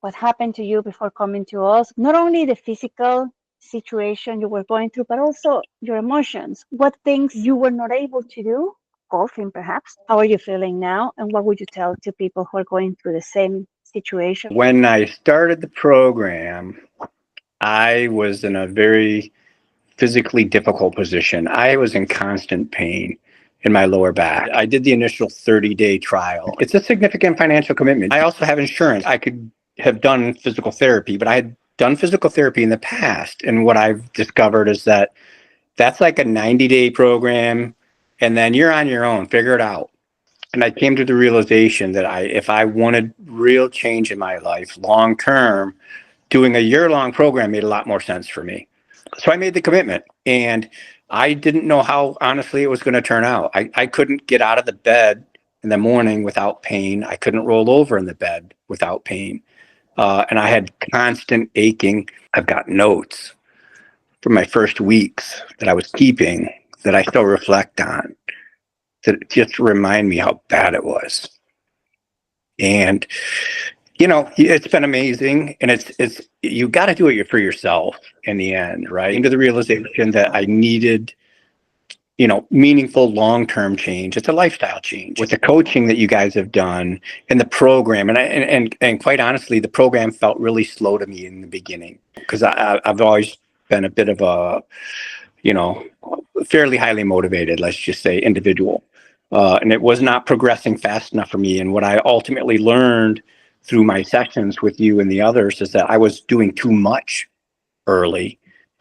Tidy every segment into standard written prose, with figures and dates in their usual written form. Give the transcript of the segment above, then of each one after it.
what happened to you before coming to us, not only the physical situation you were going through, but also your emotions. What things you were not able to do, golfing perhaps. How are you feeling now? And what would you tell to people who are going through the same situation? When I started the program, I was in a very physically difficult position. I was in constant pain in my lower back. I did the initial 30-day trial. It's a significant financial commitment. I also have insurance. I could have done physical therapy, but I had done physical therapy in the past. And what I've discovered is that that's like a 90-day program, and then you're on your own, figure it out. And I came to the realization that if I wanted real change in my life long term, doing a year-long program made a lot more sense for me. So I made the commitment, and I didn't know how, honestly, it was going to turn out. I couldn't get out of the bed in the morning without pain. I couldn't roll over in the bed without pain. And I had constant aching. I've got notes from my first weeks that I was keeping that I still reflect on, that just remind me how bad it was. And it's been amazing, and it's you got to do it for yourself in the end, right? Into the realization that I needed, meaningful long-term change. It's a lifestyle change. With the coaching that you guys have done and the program, and quite honestly, the program felt really slow to me in the beginning because I've always been a bit of a, fairly highly motivated, let's just say, individual, and it was not progressing fast enough for me. And what I ultimately learned through my sessions with you and the others is that I was doing too much early,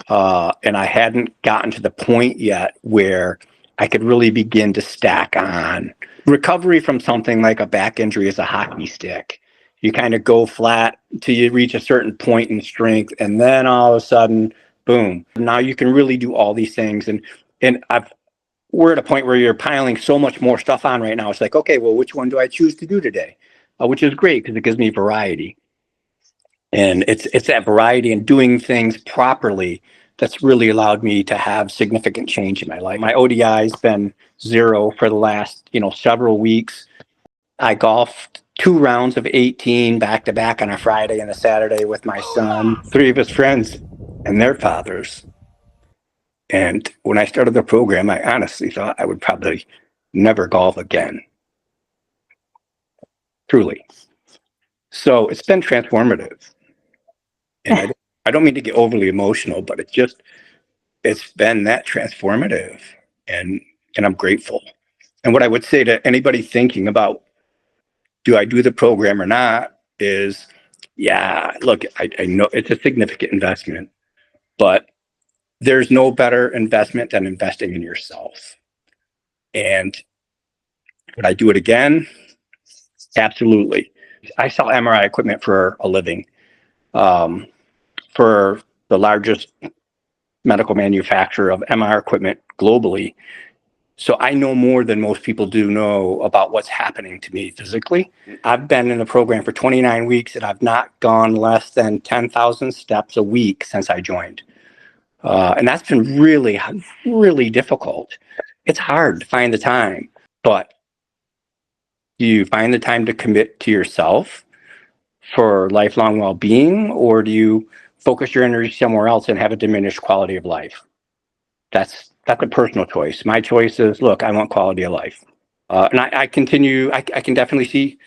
and I hadn't gotten to the point yet where I could really begin to stack on. Recovery from something like a back injury is a hockey stick. You kind of go flat till you reach a certain point in strength, and then all of a sudden, boom, now you can really do all these things. And we're at a point where you're piling so much more stuff on right now. It's like, okay, well, which one do I choose to do today? Which is great because it gives me variety. And it's that variety and doing things properly that's really allowed me to have significant change in my life. My ODI has been 0 for the last, several weeks. I golfed 2 rounds of 18 back to back on a Friday and a Saturday with my son, 3 of his friends and their fathers. And when I started the program, I honestly thought I would probably never golf again. Truly. So it's been transformative. And I don't mean to get overly emotional, but it's been that transformative, and I'm grateful. And what I would say to anybody thinking about, do I do the program or not, is, yeah, look, I know it's a significant investment, but there's no better investment than investing in yourself. And would I do it again? Absolutely. I sell MRI equipment for a living, for the largest medical manufacturer of MR equipment globally. So I know more than most people do know about what's happening to me physically. I've been in the program for 29 weeks, and I've not gone less than 10,000 steps a week since I joined. And that's been really, really difficult. It's hard to find the time, but do you find the time to commit to yourself for lifelong well-being, or do you focus your energy somewhere else and have a diminished quality of life? That's a personal choice. My choice is, look, I want quality of life. And I can definitely see,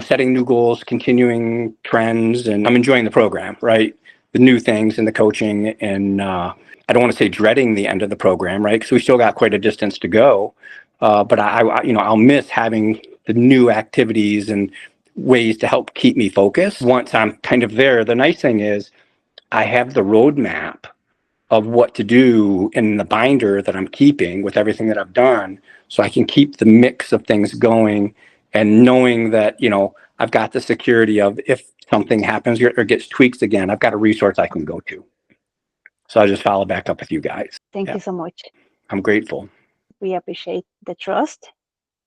setting new goals, continuing trends, and I'm enjoying the program, right? The new things and the coaching, and I don't want to say dreading the end of the program, right? Because we still got quite a distance to go. But I'll miss having the new activities and ways to help keep me focused. Once I'm kind of there, the nice thing is I have the roadmap of what to do in the binder that I'm keeping with everything that I've done, so I can keep the mix of things going, and knowing that, I've got the security of, if something happens or gets tweaks again, I've got a resource I can go to. So I just follow back up with you guys. Thank you so much. I'm grateful. We appreciate the trust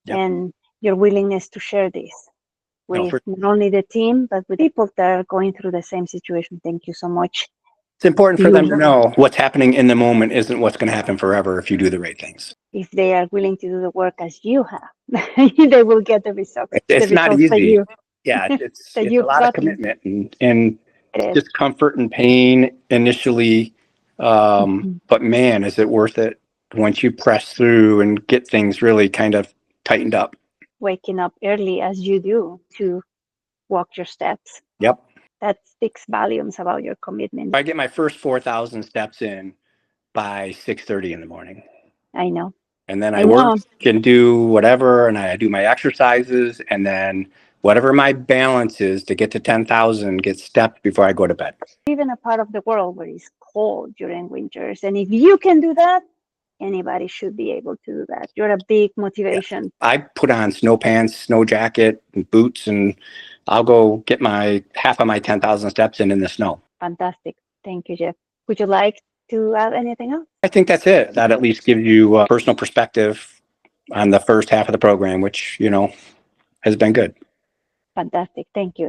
and your willingness to share this with not only the team, but with people that are going through the same situation. Thank you so much. It's important for them to know what's happening in the moment isn't what's going to happen forever if you do the right things. If they are willing to do the work as you have, they will get the results. It's not easy. Yeah, it's that a you've lot of gotten. commitment and It is. discomfort and pain initially. Mhm. But man, is it worth it once you press through and get things really kind of tightened up. Waking up early as you do to walk your steps. Yep. That speaks volumes about your commitment. I get my first 4,000 steps in by 6:30 in the morning. I know. And then I I work know. and do whatever, and I do my exercises, and then whatever my balance is to get to 10,000 gets stepped before I go to bed. Even a part of the world where it's cold during winters. And if you can do that, anybody should be able to do that. You're a big motivation. Yeah. I put on snow pants, snow jacket, and boots, and I'll go get my half of my 10,000 steps in the snow. Fantastic. Thank you, Jeff. Would you like to add anything else? I think that's it. That at least gives you a personal perspective on the first half of the program, which, has been good. Fantastic. Thank you.